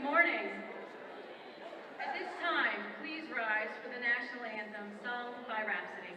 Good morning. At this time, please rise for the national anthem sung by Rhapsody.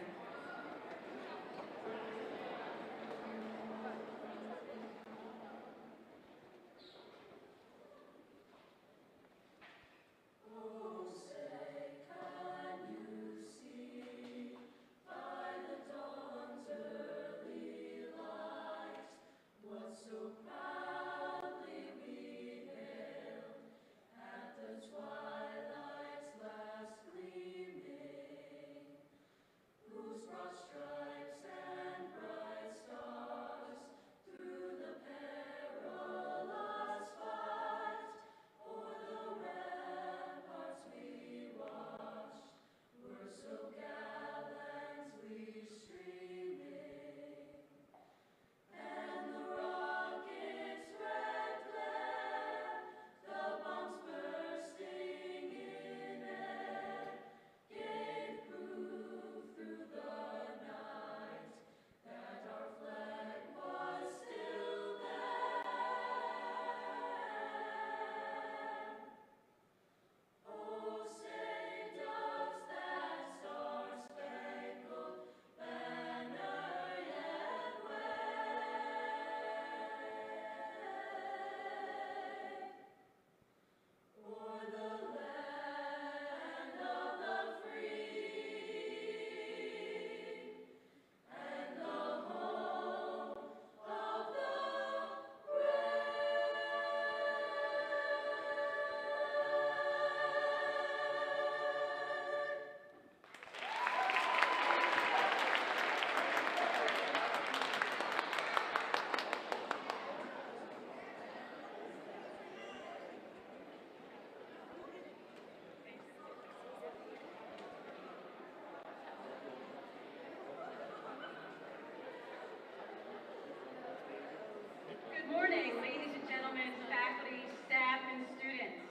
Good morning, ladies and gentlemen, faculty, staff, and students.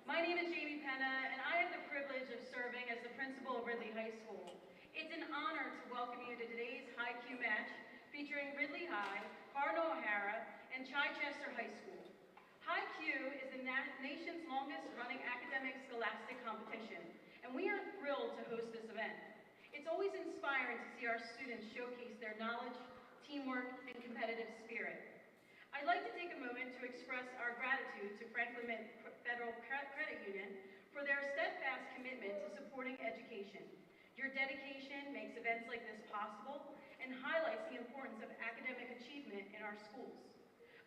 My name is Jamie Penna, and I have the privilege of serving as the principal of Ridley High School. It's an honor to welcome you to today's Hi-Q match featuring Ridley High, Cardinal O'Hara, and Chichester High School. Hi-Q is the nation's longest running academic scholastic competition, and we are thrilled to host this event. It's always inspiring to see our students showcase their knowledge, teamwork, and competitive spirit. I'd like to take a moment to express our gratitude to Franklin Mint Federal Credit Union for their steadfast commitment to supporting education. Your dedication makes events like this possible and highlights the importance of academic achievement in our schools.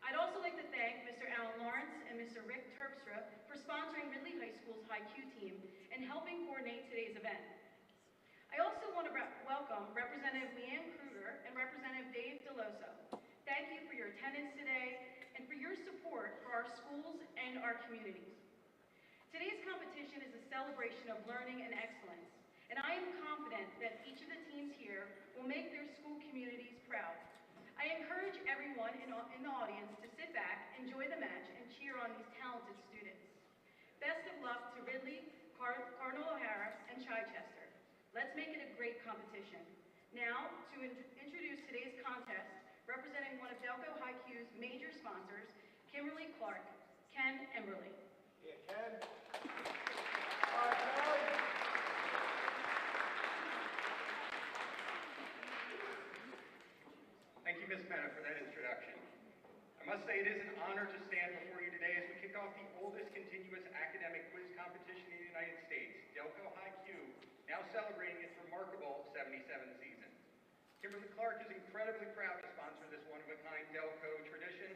I'd also like to thank Mr. Alan Lawrence and Mr. Rick Terpstra for sponsoring Ridley High School's Hi-Q team and helping coordinate today's event. I also want to welcome Representative Leanne Kruger and Representative Dave Deloso. Thank you for your attendance today and for your support for our schools and our communities. Today's competition is a celebration of learning and excellence, and I am confident that each of the teams here will make their school communities proud. I encourage everyone in the audience to sit back, enjoy the match, and cheer on these talented students. Best of luck to Ridley, Cardinal O'Hara, and Chichester. Let's make it a great competition. Now, to introduce today's contest, representing one of Delco Hi-Q's major sponsors, Kimberly Clark, Ken Emberly. Yeah, Ken. Thank you, Ms. Penna, for that introduction. I must say it is an honor to stand before you today as we kick off the oldest continuous academic quiz competition in the United States, Delco Hi-Q, now celebrating its remarkable 77th season. Kimberly Clark is incredibly proud to sponsor this one-of-a-kind Delco tradition.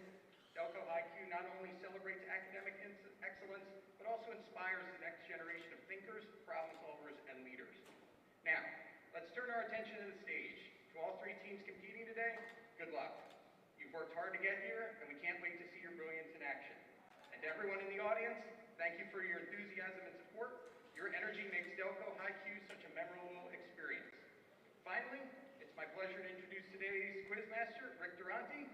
Delco Hi-Q not only celebrates academic excellence, but also inspires the next generation of thinkers, problem solvers, and leaders. Now, let's turn our attention to the stage. To all three teams competing today, good luck. You've worked hard to get here, and we can't wait to see your brilliance in action. And to everyone in the audience, thank you for your enthusiasm and support. Your energy makes Delco Hi-Q such a memorable experience. Finally, it's my pleasure to introduce today's quizmaster, Rick Durante.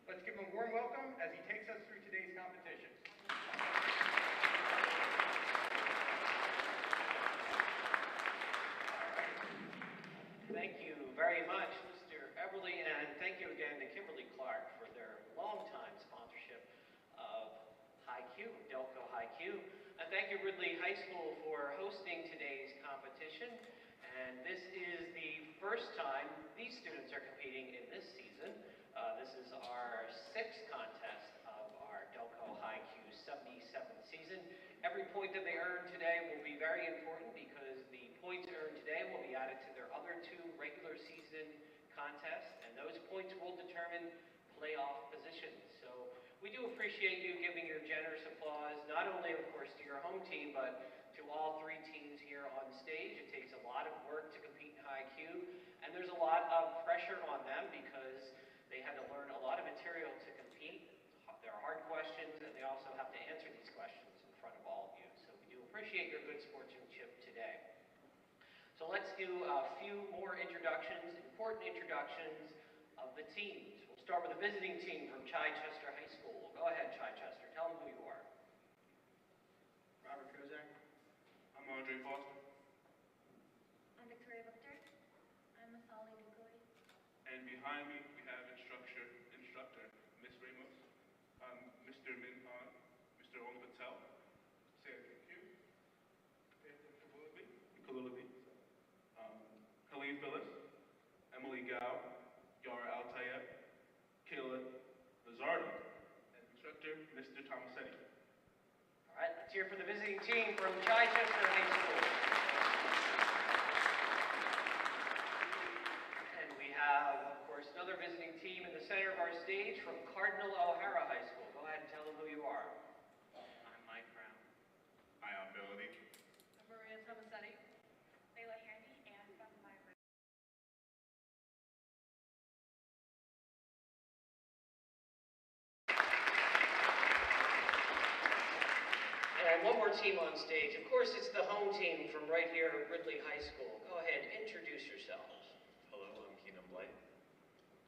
Let's give him a warm welcome as he takes us through today's competition. Thank you very much, Mr. Eberly, and thank you again to Kimberly Clark for their longtime sponsorship of Hi-Q, Delco Hi-Q. Hi-Q. And thank you, Ridley High School, for hosting today's competition. And this is the first time these students are competing in this season. This is our sixth contest of our Delco Hi-Q 77th season. Every point that they earn today will be very important because the points earned today will be added to their other two regular season contests, and those points will determine playoff positions. So we do appreciate you giving your generous applause, not only, of course, to your home team, but to all three teams here on stage. It takes a lot of work to compete in Hi-Q, and there's a lot of pressure on them because they had to learn a lot of material to compete. There are hard questions, and they also have to answer these questions in front of all of you. So we do appreciate your good sportsmanship today. So let's do a few more introductions, important introductions of the teams. We'll start with the visiting team from Chichester High School. Go ahead, Chichester. Tell them who you are. Robert Kozak. I'm Andre Foster. I'm Victoria Victor. I'm Masali Nikoi. And behind me, we have instructor Ms. Ramos, Mr. Min Han, Mr. Om Patel, Sandra Q, Kalilabi, Colleen Phyllis, Emily Gao, Yara Altayeb, Kayla Lizardo, and instructor Mr. Tomasetti. All right, let's hear for the visiting team from Chichester High School. And we have, of course, another visiting team in the center of our stage from Cardinal O'Hara High School. Go ahead and tell them who you are. I'm Mike Brown. Hi, I'm Melody. I'm Maria Tomasetti. Layla Handy and from Myra. And one more team on stage. Of course, it's the home team from right here at Ridley High School. Go ahead, introduce yourselves. Hello, I'm Keenan Blight.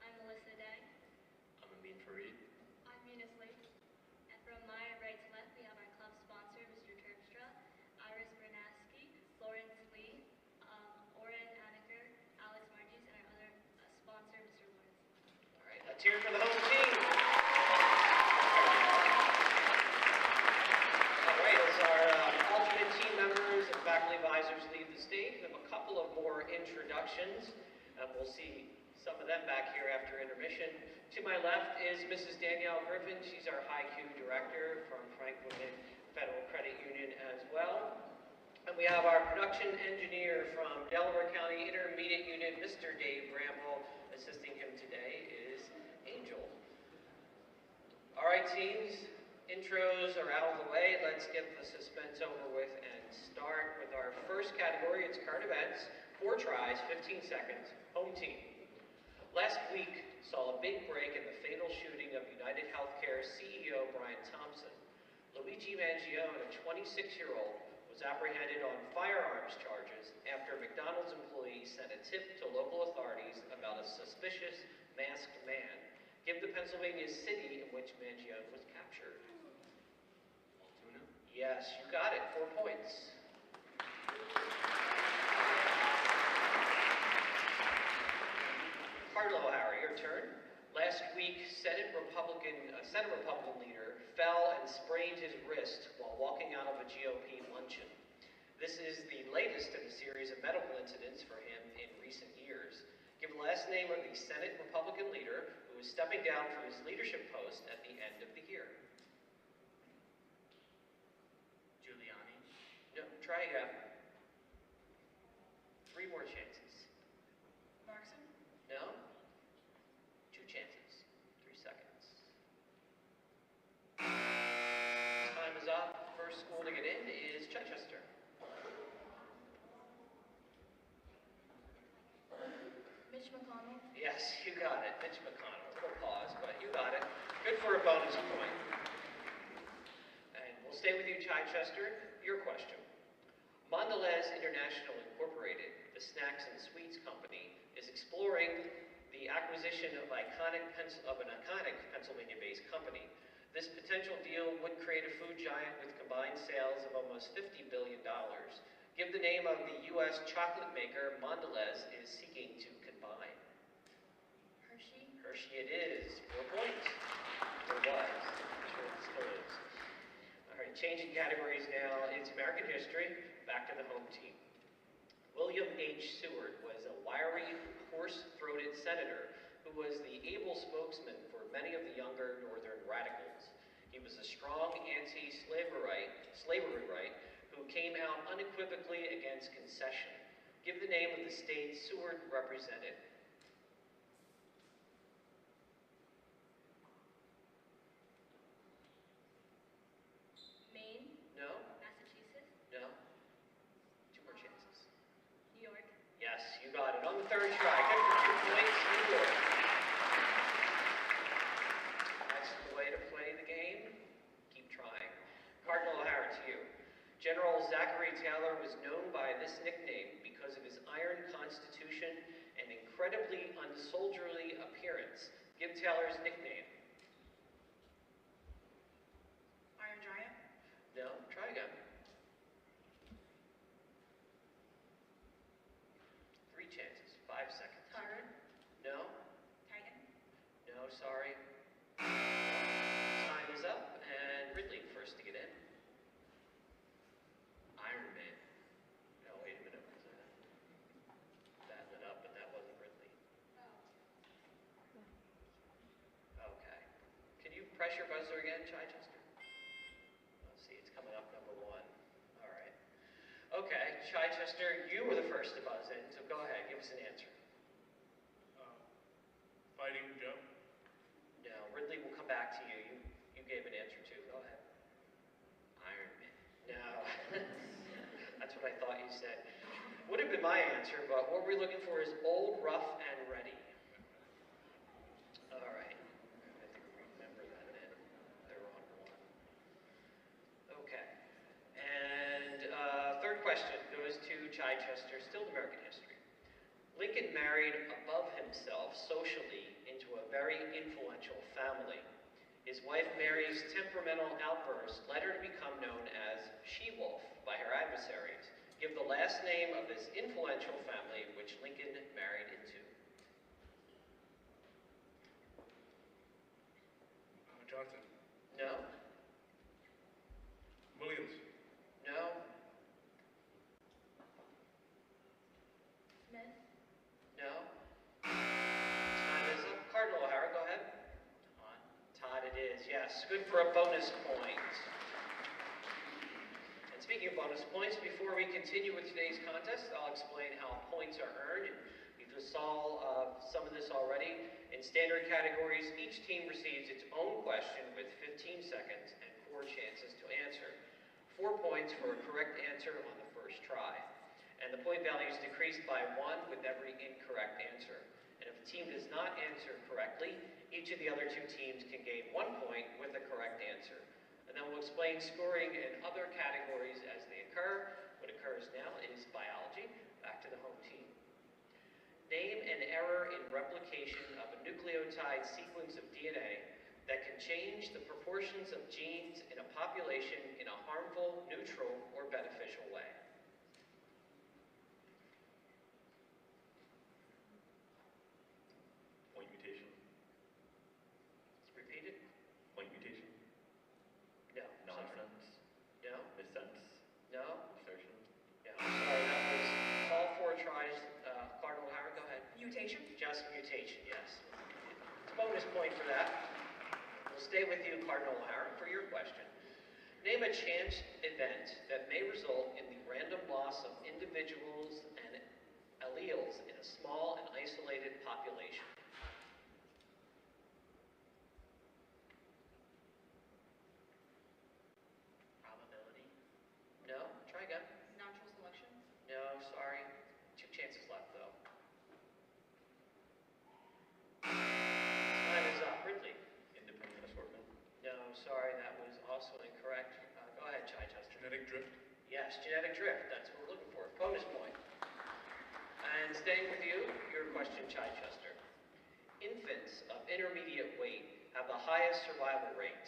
I'm Melissa Day. I'm Amin Fareed. I'm Eunice Lee. And from my right to left, we have our club sponsor, Mr. Terpstra, Iris Bernaski, Florence Lee, Oren Aneker, Alex Margis, and our other sponsor, Mr. Lawrence. All right, let's hear it for the home team. All right, as our alternate team members and faculty advisors leave the stage, we have a couple of more introductions. We'll see some of them back here after intermission. To my left is Mrs. Danielle Griffin. She's our Hi-Q director from Franklin Federal Credit Union as well. And we have our production engineer from Delaware County Intermediate Unit, Mr. Dave Bramble. Assisting him today is Angel. All right, teams, intros are out of the way. Let's get the suspense over with and start with our first category. It's current events, 4 tries, 15 seconds, home team. Last week saw a big break in the fatal shooting of United Healthcare CEO Brian Thompson. Luigi Mangione, a 26-year-old, was apprehended on firearms charges after a McDonald's employee sent a tip to local authorities about a suspicious masked man. Give the Pennsylvania city in which Mangione was captured. Altoona. Yes, you got it. 4 points. Cardinal O'Hara, your turn. Last week, Senate Republican leader fell and sprained his wrist while walking out of a GOP luncheon. This is the latest in a series of medical incidents for him in recent years. Give the last name of the Senate Republican leader who is stepping down from his leadership post at the end of the year. Giuliani. No, try again. 3 more chances. Markson? No? 2 chances. 3 seconds. Time is up. First school to get in is Chichester. Mitch McConnell. Yes, you got it. Mitch McConnell. A little pause, but you got it. Good for a bonus point. And we'll stay with you, Chichester. Your question. Mondelez International Incorporated, the snacks and sweets company, is exploring the acquisition of an iconic Pennsylvania-based company. This potential deal would create a food giant with combined sales of almost $50 billion. Give the name of the U.S. chocolate maker Mondelez is seeking to combine. Hershey. Hershey it is. 4 points. Or was. I'm sure it still is. All right, changing categories now. It's American history. Back to the home team. William H. Seward was a wiry, hoarse-throated senator who was the able spokesman for many of the younger Northern radicals. He was a strong slavery right who came out unequivocally against concession. Give the name of the state Seward represented. Maine, No? Massachusetts, No? Two more chances. New York. Yes, you got it. On the third try. Good for 2 points. New York. That's the way to play the game. Keep trying. Cardinal O'Hara, to you. General Zachary Taylor was known by this nickname because of his iron constitution and incredibly unsoldierly appearance. Give Taylor's nickname. Iron Giant? No? Try again. 3 chances. 5 seconds. Tyrant? No? Titan? No, sorry. Time is up, and Ridley first to get in. Iron Man. No, wait a minute. That went up, but that wasn't Ridley. Okay. Can you press your buzzer again, Chichester? Let's see, it's coming up number 1. All right. Okay, Chichester, you were the first to buzz in, so go ahead, give us an answer. Fighting Joe. No, Ridley will come back to you. You gave an answer too. Go ahead. Iron Man. No. That's what I thought you said. Would have been my answer, but what we're looking for is old, rough, and ready. All right. I think we remember that then. They're on 1. Okay. And third question goes to Chichester, still American history. Lincoln married above himself socially into a very influential family. His wife Mary's temperamental outbursts led her to become known as She-Wolf by her adversaries. Give the last name of this influential family which Lincoln married into. Johnson. No? Williams. No? Smith, No? Time is up. Cardinal O'Hara, go ahead. Todd it is, yes. Good for a bonus point. And speaking of bonus points, before we continue with today's contest, I'll explain how points are earned. You just saw some of this already. In standard categories, each team receives its own question with 15 seconds and 4 chances to answer. 4 points for a correct answer on the first try. And the point value is decreased by 1 with every incorrect answer. And if a team does not answer correctly, each of the other 2 teams can gain 1 point with the correct answer. And then we'll explain scoring in other categories as they occur. What occurs now is biology. Back to the home team. Name an error in replication of a nucleotide sequence of DNA that can change the proportions of genes in a population in a harmful, neutral, or beneficial way. Point mutation. Repeat it? Point mutation. No. Nonsense. No? Missense. No? Assertion. No. Sorry, that was all 4 tries. Cardinal O'Hara, go ahead. Mutation? Just mutation, yes. It's a bonus point for that. We'll stay with you, Cardinal O'Hara, for your question. Name a chance event that may result in the random loss of individuals and alleles in a small and isolated population. Probability. No? Try again. Natural selection? No, sorry. 2 chances left, though. Time is up. Ridley. Independent assortment. No, sorry, that was also incorrect. Go ahead, Chichester. Genetic drift. Yes, genetic drift. That's what we're looking for. Bonus point. And staying with you, your question, Chichester. Infants of intermediate weight have the highest survival rate.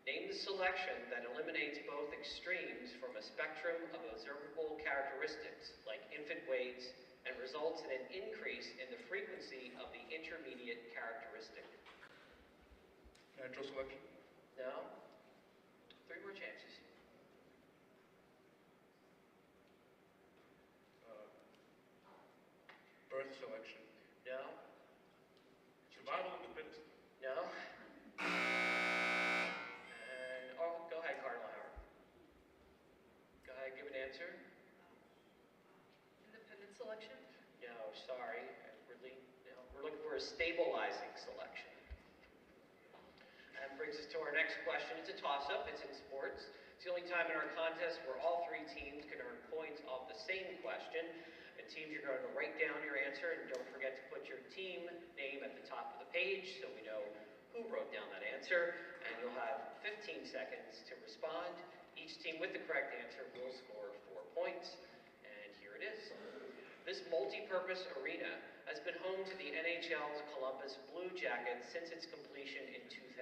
Name the selection that eliminates both extremes from a spectrum of observable characteristics, like infant weights, and results in an increase in the frequency of the intermediate characteristic. Natural selection. No? 3 more chances. sorry, Ridley. No, we're looking for a stabilizing selection. And brings us to our next question. It's a toss-up. It's in sports. It's the only time in our contest where all three teams can earn points off the same question. And teams, you're going to write down your answer, and don't forget to put your team name at the top of the page so we know who wrote down that answer. And you'll have 15 seconds to respond. Each team with the correct answer will score 4 points. And here it is. This multi-purpose arena has been home to the NHL's Columbus Blue Jackets since its completion in 2000.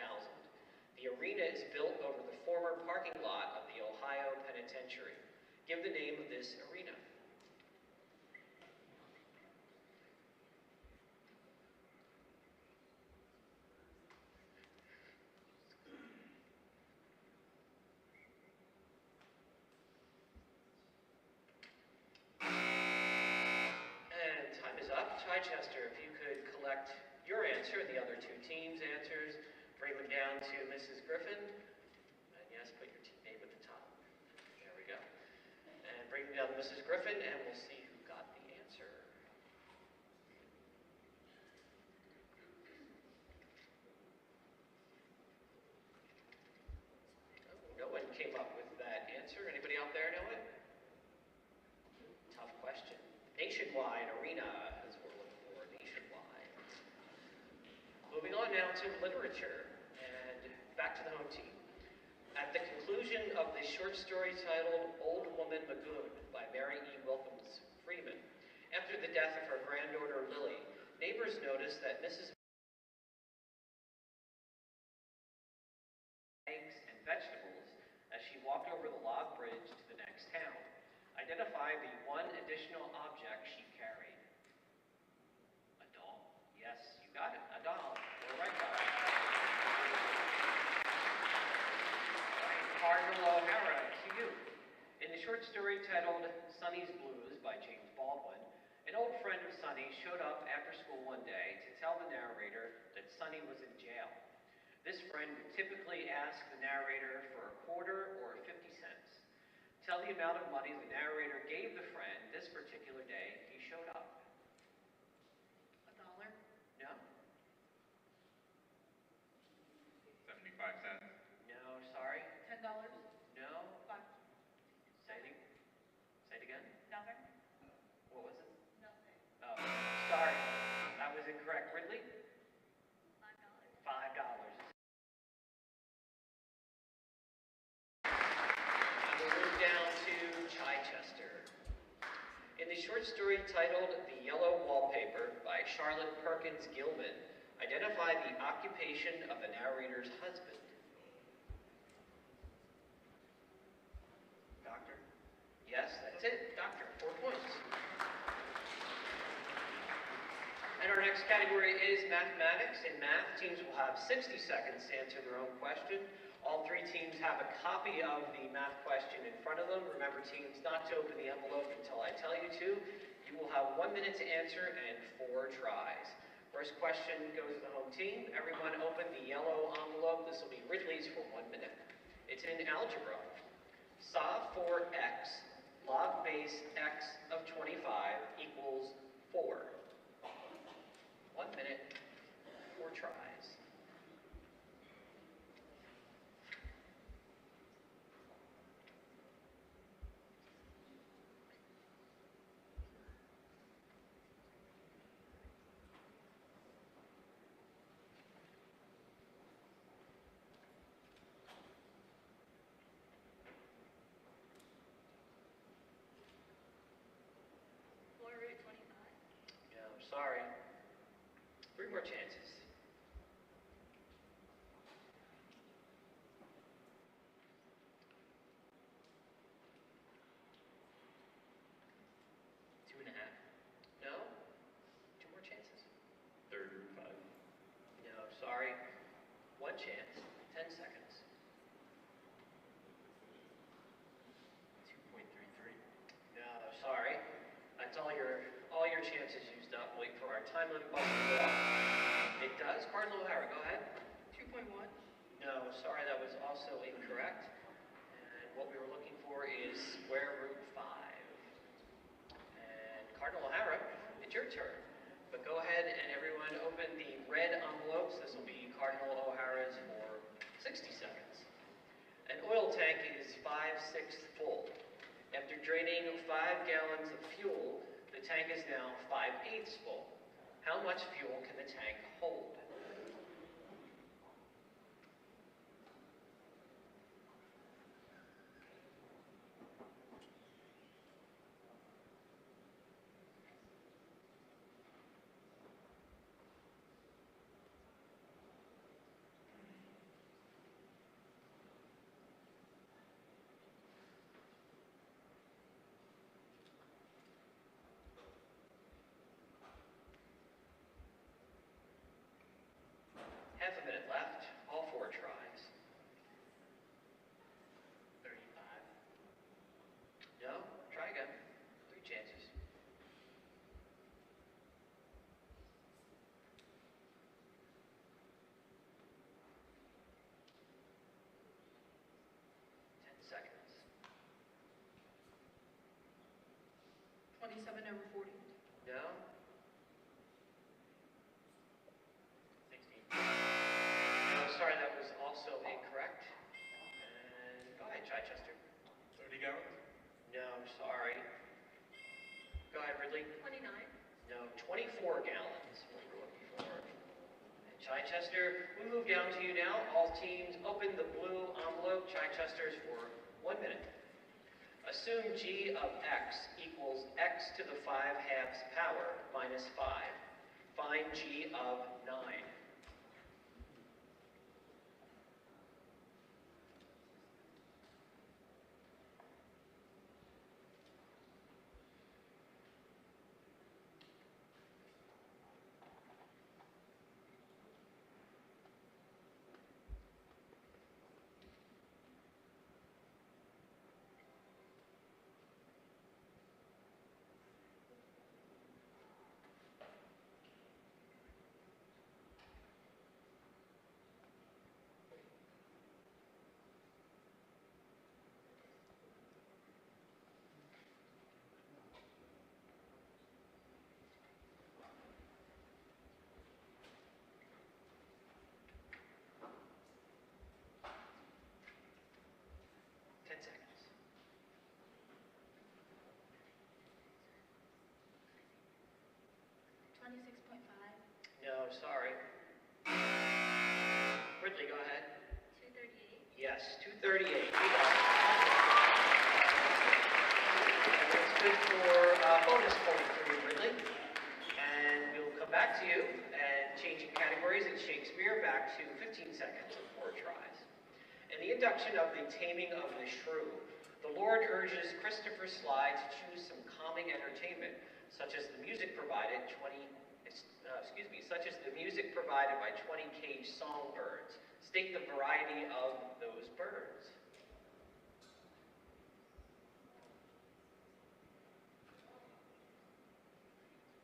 The arena is built over the former parking lot of the Ohio Penitentiary. Give the name of this arena. Chichester, if you could collect your answer and the other two teams' answers, bring them down to Mrs. Griffin, and yes, put your team name at the top. There we go. And bring them down to Mrs. Griffin, and we'll see who got the answer. Oh, no one came up with that answer. Anybody out there know it? Tough question. Nationwide arena. Moving on now to literature, and back to the home team. At the conclusion of the short story titled Old Woman Magoon by Mary E. Wilkins Freeman, after the death of her granddaughter Lily, neighbors noticed that Mrs. eggs and vegetables as she walked over the log bridge to the next town. Identify the one additional object she carried. A doll. Yes, you got it. A doll. Cardinal O'Hara, to you. In the short story titled Sonny's Blues by James Baldwin, an old friend of Sonny showed up after school one day to tell the narrator that Sonny was in jail. This friend would typically ask the narrator for a quarter or 50 cents. Tell the amount of money the narrator gave the friend this particular day he showed up. $1? No. 75 cents. No, sorry. $10? No. 5? Say it again. Nothing? What was it? Nothing. Oh, sorry. That was incorrect. Ridley? $5. $5. And we'll move down to Chichester. In the short story titled The Yellow Wallpaper by Charlotte Perkins Gilman, identify the occupation of the narrator's husband. Doctor? Yes, that's it. Doctor. 4 points. And our next category is mathematics. In math, teams will have 60 seconds to answer their own question. All three teams have a copy of the math question in front of them. Remember, teams, not to open the envelope until I tell you to. You will have 1 minute to answer and 4 tries. First question goes to the home team. Everyone open the yellow envelope. This will be Ridley's for 1 minute. It's in algebra. Solve for x, log base x of 25 equals 4. 1 minute, 4 tries. Sorry. 3 more chances. Two and a half. No? 2 more chances. Third root 5. No, sorry. 1 chance. 10 seconds. 2.33. No, sorry. That's all your chances used up. Wait for our time limit button to go off. It does. Cardinal O'Hara, go ahead. 2.1? No, sorry, that was also incorrect. And what we were looking for is square root 5. And Cardinal O'Hara, it's it's your turn. But go ahead and everyone open the red envelopes. This will be Cardinal O'Hara's for 60 seconds. An oil tank is 5/6 full. After draining 5 gallons of fuel, the tank is now 5/8 full. How much fuel can the tank hold? Half a minute left, all 4 tries. 35. No? Try again. 3 chances. 10 seconds. 27/40. No? 16. No, sorry, that was also incorrect. And go ahead, Chichester. 30 gallons? No, sorry. Go ahead, Ridley. 29. No, 24 gallons, what we were looking for. And Chichester, we move down to you now. All teams open the blue envelope. Chichester's for 1 minute. Assume g of x equals x to the 5/2 power minus 5. Find g of 9. Seconds. 26.5. No, sorry. Ridley, go ahead. 238. Yes, 238. You got it. And that's good for bonus point for you, Ridley. And we'll come back to you and changing categories in Shakespeare back to 15 seconds and 4 tries. In the induction of the Taming of the Shrew, the Lord urges Christopher Sly to choose some calming entertainment, such as the music provided by 20 caged songbirds. State the variety of those birds.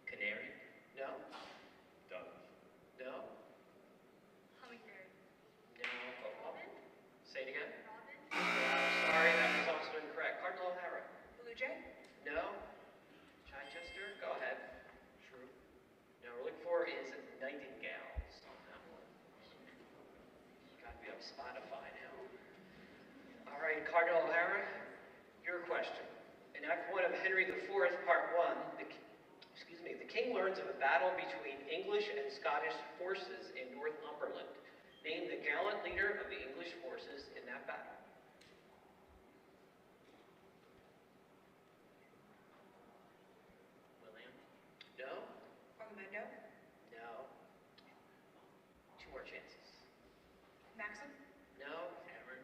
Canary. No? Dove. No? Hummingbird. No? Robin. Say it again. Robin. No, sorry, that was also incorrect. Cardinal O'Hara. Blue jay. No? Chichester, go ahead. Shrew. No, we're looking for is nightingales on that one. You gotta be on Spotify now. All right, Cardinal O'Hara, your question. In Act 1 of Henry IV, Part 1, the king learns of a battle between English and Scottish forces in Northumberland. Name the gallant leader of the English forces in that battle. William. No? Agamemnon. No. 2 more chances. Maxim. No? Hammer.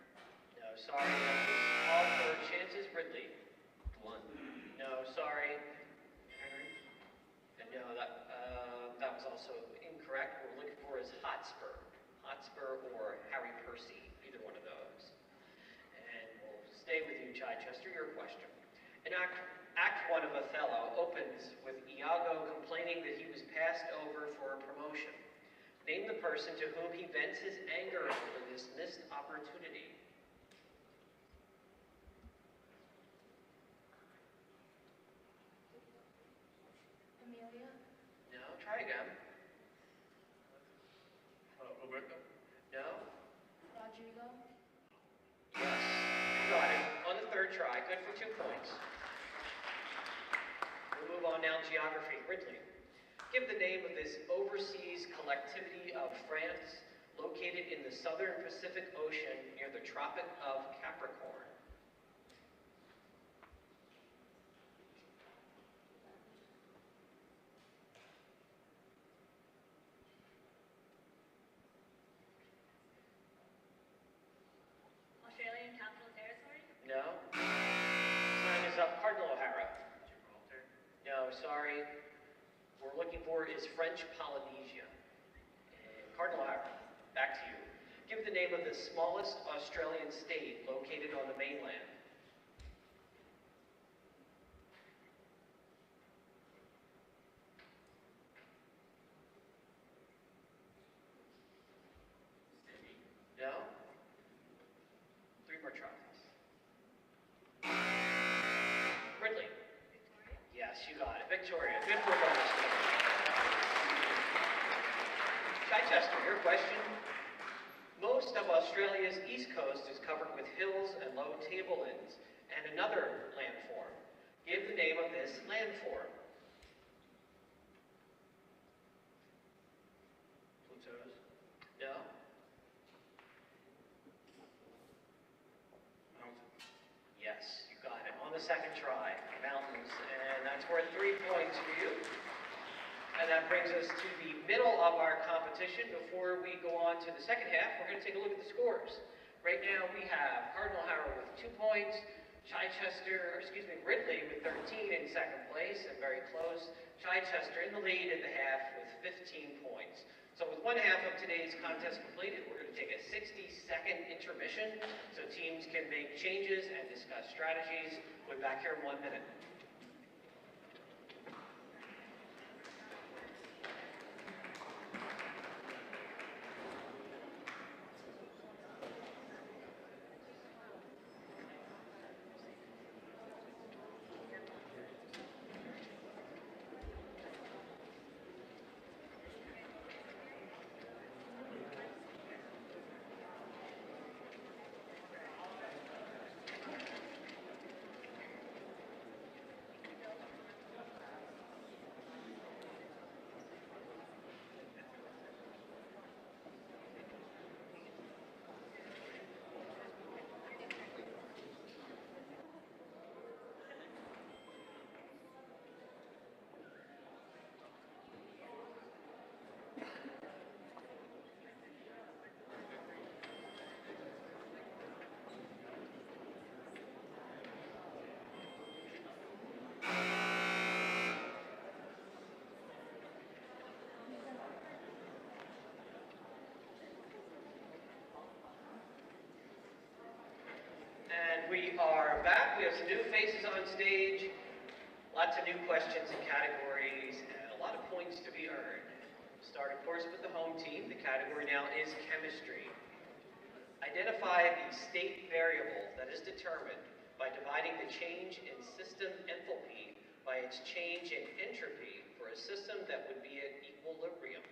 No, sorry, that was all 4 chances. Ridley. Blunt. No, sorry. Henry. And no, that was also incorrect. What we're looking for is Hotspur. Hotspur or Harry Percy, either one of those. And we'll stay with you, Chichester, your question. In Act 1 of Othello opens with Iago complaining that he was passed over for a promotion. Name the person to whom he vents his anger over this missed opportunity. Amelia. Try again. Roberto? No? Rodrigo. Yes, you got it. On the third try, good for 2 points. We'll move on now to geography. Ridley, give the name of this overseas collectivity of France located in the southern Pacific Ocean near the Tropic of Capricorn. Australian Capital Territory. No? Time is up. Cardinal O'Hara. Gibraltar. No, sorry. What we're looking for is French Polynesia. And Cardinal O'Hara, back to you. Give the name of the smallest Australian state located on the mainland. Sydney. No? 3 more tries. Ridley. Victoria. Yes, you got it. Victoria, good for a bonus point. Chichester, your question. Most of Australia's east coast is covered with hills and low tablelands and another landform. Give the name of this landform. Plateaus. No? Mountains. Yes, you got it. On the second try, mountains, and that's worth 3 points for you. And that brings us to the middle of our competition. Before we go on to the second half, we're going to take a look at the scores. Right now we have Cardinal O'Hara with 2 points, Ridley with 13 in second place, and very close, Chichester in the lead in the half with 15 points. So with one half of today's contest completed, we're going to take a 60-second intermission so teams can make changes and discuss strategies. We'll be back here in 1 minute. We are back. We have some new faces on stage, lots of new questions and categories, and a lot of points to be earned. Start, of course, with the home team. The category now is chemistry. Identify the state variable that is determined by dividing the change in system enthalpy by its change in entropy for a system that would be at equilibrium.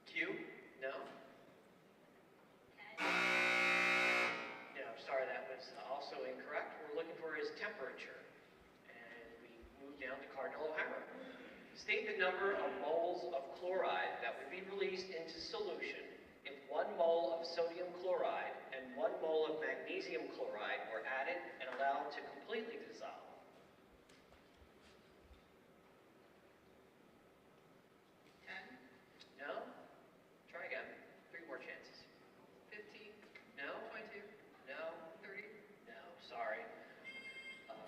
Q? No? No, sorry, that was also incorrect. What we're looking for is temperature. And we move down to Cardinal O'Hara. State the number of moles of chloride that would be released into solution if 1 mole of sodium chloride and 1 mole of magnesium chloride were added and allowed to completely dissolve. No? Try again. 3 more chances. 15, No? 22, No? 30. No, sorry.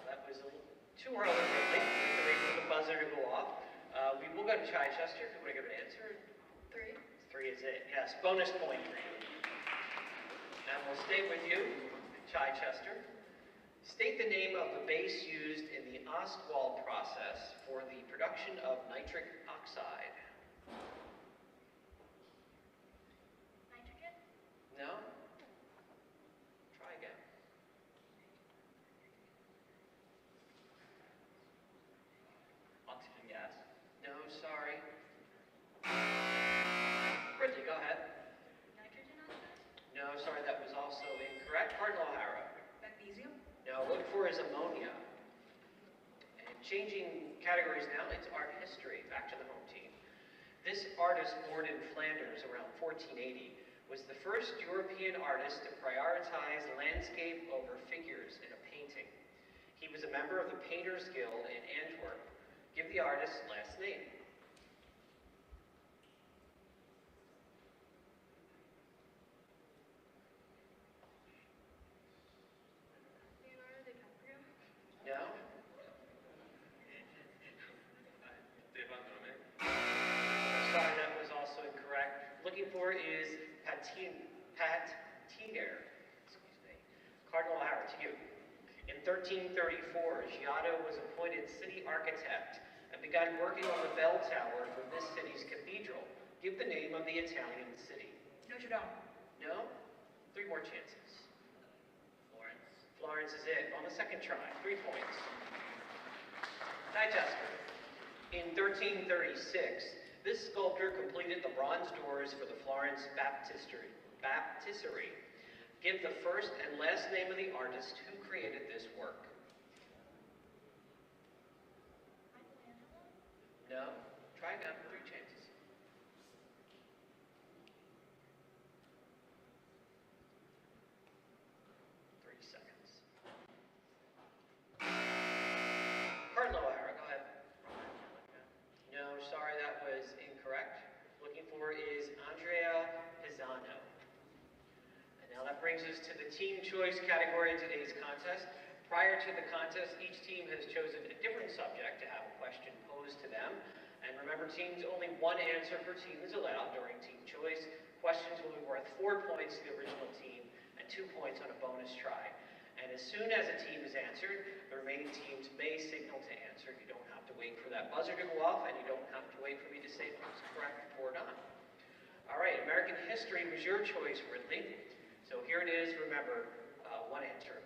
That was a little too early for me. We wait for the buzzer to go off. We will go to Chichester. If you want to give an answer. 3. 3 is it. Yes, bonus point for you. And we'll stay with you, Chichester. State the name of the base used in the Ostwald process for the production of nitric oxide. for is ammonia. And changing categories now, it's art history. Back to the home team. This artist, born in Flanders around 1480, was the first European artist to prioritize landscape over figures in a painting. He was a member of the Painters Guild in Antwerp. Give the artist's last name. Leonardo DiCaprio. No? Sorry, that was also incorrect. Looking for is Patiner. Excuse me. Cardinal O'Hara, to you. In 1334, Giotto was appointed city architect and began working on the bell tower for this city's cathedral. Give the name of the Italian city. Notre Dame. No? 3 more chances. Florence. Florence is it. On the second try, 3 points. Chichester. In 1336, this sculptor completed the bronze doors for the Florence Baptistery. Give the first and last name of the artist who created this work. No? Try again, 3 chances. Seconds. Cardinal O'Hara, go ahead. No, sorry, that was incorrect. Looking for is Andrea Pisano. And now that brings us to the team choice category in today's contest. Prior to the contest, each team has chosen a different subject to have a question posed to them. And remember, teams, only 1 answer per team is allowed during team choice. Questions will be worth 4 points to the original team and 2 points on a bonus try. And as soon as a team is answered, the remaining teams may signal to answer. You don't have to wait for that buzzer to go off, and you don't have to wait for me to say if it's correct or not. All right, American history was your choice, Ridley. So here it is, remember, 1 answer.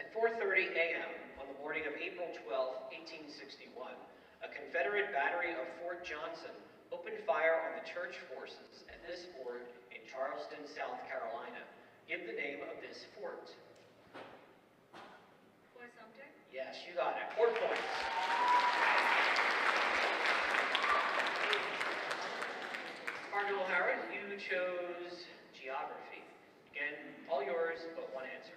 At 4:30 a.m. on the morning of April 12, 1861, a Confederate battery of Fort Johnson opened fire on the church forces at this fort in Charleston, South Carolina. Give the name of this fort. Fort Sumter. Yes, you got it. 4 points. Cardinal O'Hara, you chose geography. Again, all yours, but 1 answer.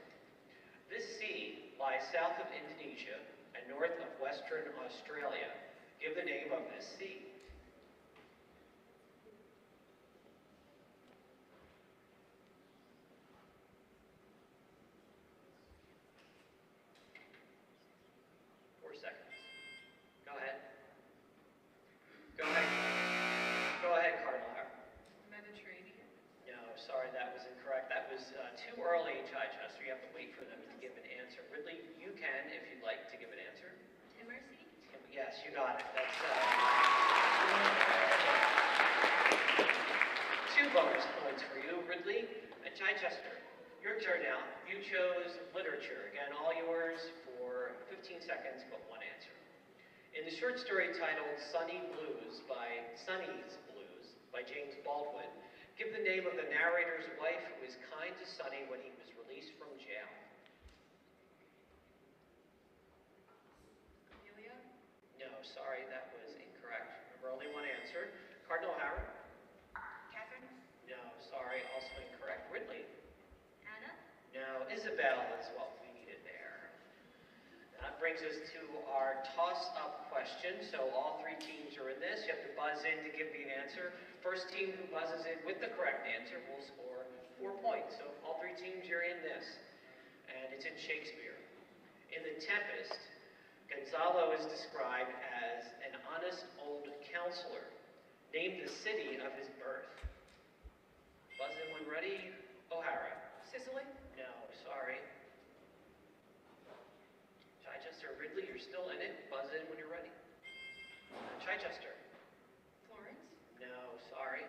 This sea lies south of Indonesia and north of Western Australia. Give the name of this sea. Seconds. Go ahead. Go ahead. Go ahead, Cardinal O'Hara. Mediterranean. No, sorry, that was incorrect. That was too early, Chichester. You have to wait for them to give an answer. Ridley, you can, if you'd like, to give an answer. Tennessee. Yes, you got it. That's 2 bonus points for you, Ridley. And Chichester, your turn now. You chose literature. Again, all yours for 15 seconds, but 1 answer. In the short story titled Sonny's Blues by James Baldwin, give the name of the narrator's wife who was kind to Sonny when he was released from jail. Amelia. No, sorry, that was incorrect. Remember, only 1 answer. Cardinal O'Hara? Catherine. No, sorry, also incorrect. Ridley? Anna. No, Isabel is what we needed there. That brings us to our toss-up question. So all 3 teams are in this. You have to buzz in to give me an answer. First team who buzzes in with the correct answer will score 4 points. So all 3 teams, you're in this. And it's in Shakespeare. In The Tempest, Gonzalo is described as an honest old counselor. Name the city of his birth. Buzz in when ready. O'Hara. Sicily. No, sorry. Chichester, Ridley, you're still in it. Buzz in when you're ready. Chichester. Florence. No, sorry.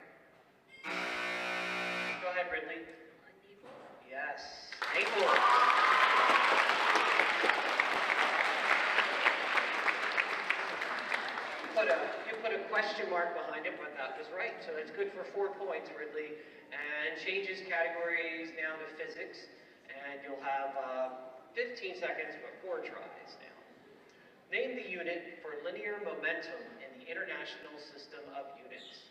Go ahead, Ridley. Naples. Yes, Naples. You put a question mark behind it, but that was right. So that's good for 4 points, Ridley. And changes categories now to physics. And you'll have 15 seconds, but 4 tries now. Name the unit for linear momentum in the International System of Units.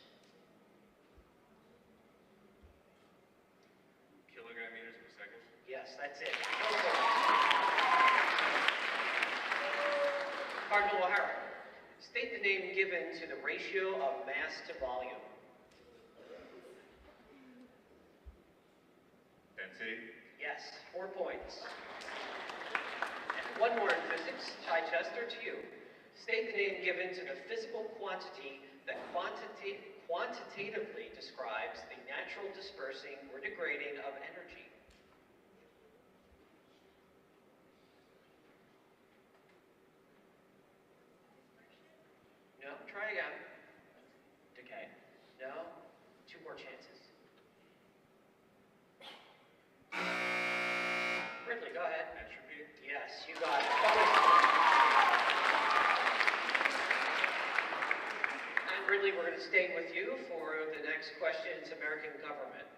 Kilogram meters per second. Yes, that's it. Cardinal O'Hara, state the name given to the ratio of mass to volume. Density. Yes, 4 points. And one more in physics. Chichester, to you. State the name given to the physical quantity that quantitatively describes the natural dispersing or degrading of energy. No, try again. Decay. No, 2 more chances. Ridley, go ahead. Entropy. Yes, you got it. And Ridley, we're going to stay with you for the next question. It's American government.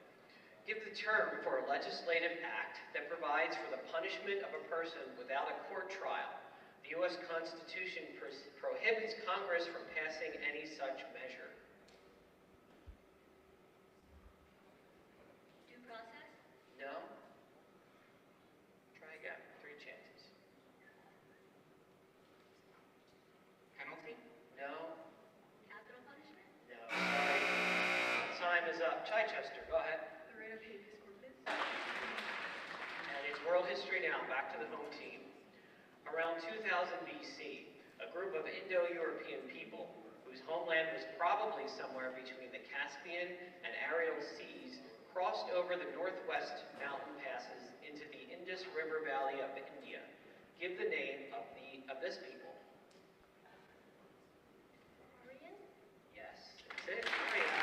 Give the term for a legislative act that provides for the punishment of a person without a court trial. The U.S. Constitution prohibits Congress from passing any such measure. Due process? No? Try again. 3 chances. Penalty? No? Capital punishment? No. Sorry. Time is up. Chichester, go ahead. The writ of habeas corpus. And it's world history now. Back to the home team. Around 2000 BC, a group of Indo-European people whose homeland was probably somewhere between the Caspian and Aral seas crossed over the northwest mountain passes into the Indus River Valley of India. Give the name of this people. Aryan? Yes, that's it. Great.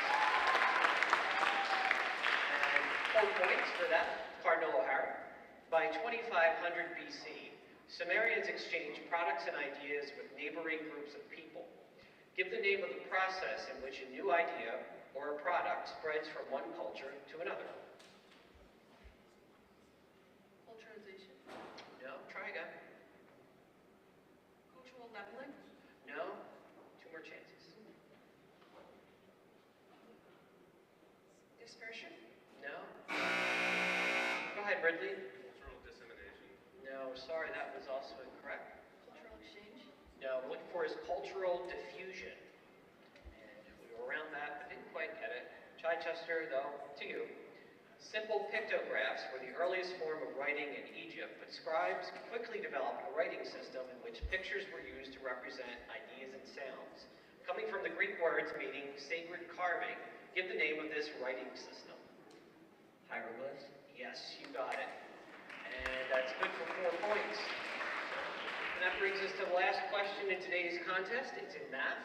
And 4 points for that. Cardinal O'Hara. By 2500 BC, Sumerians exchanged products and ideas with neighboring groups of people. Give the name of the process in which a new idea or a product spreads from one culture to another. Culturalization. No, try again. Cultural leveling. No, 2 more chances. Dispersion. No. Go ahead, Ridley. Cultural dissemination. No, sorry, that was also incorrect. Cultural exchange. No, we're looking for is cultural diffusion. And we were around that, but didn't quite get it. Chichester, though, to you. Simple pictographs were the earliest form of writing in Egypt, but scribes quickly developed a writing system in which pictures were used to represent ideas and sounds. Coming from the Greek words meaning sacred carving, give the name of this writing system. Hieroglyphs. Yes, you got it. And that's good for 4 points. And that brings us to the last question in today's contest. It's in math,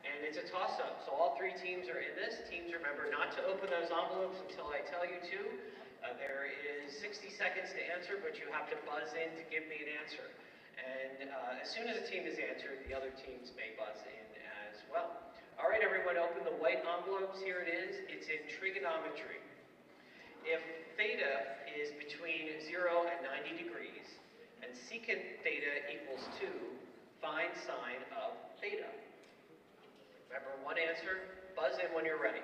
and it's a toss-up. So all 3 teams are in this. Teams, remember not to open those envelopes until I tell you to. There is 60 seconds to answer, but you have to buzz in to give me an answer. And as soon as a team is answered, the other teams may buzz in as well. All right, everyone, open the white envelopes. Here it is. It's in trigonometry. If theta is between 0 and 90 degrees, and secant theta equals 2, find sine of theta. Remember, one answer, buzz in when you're ready.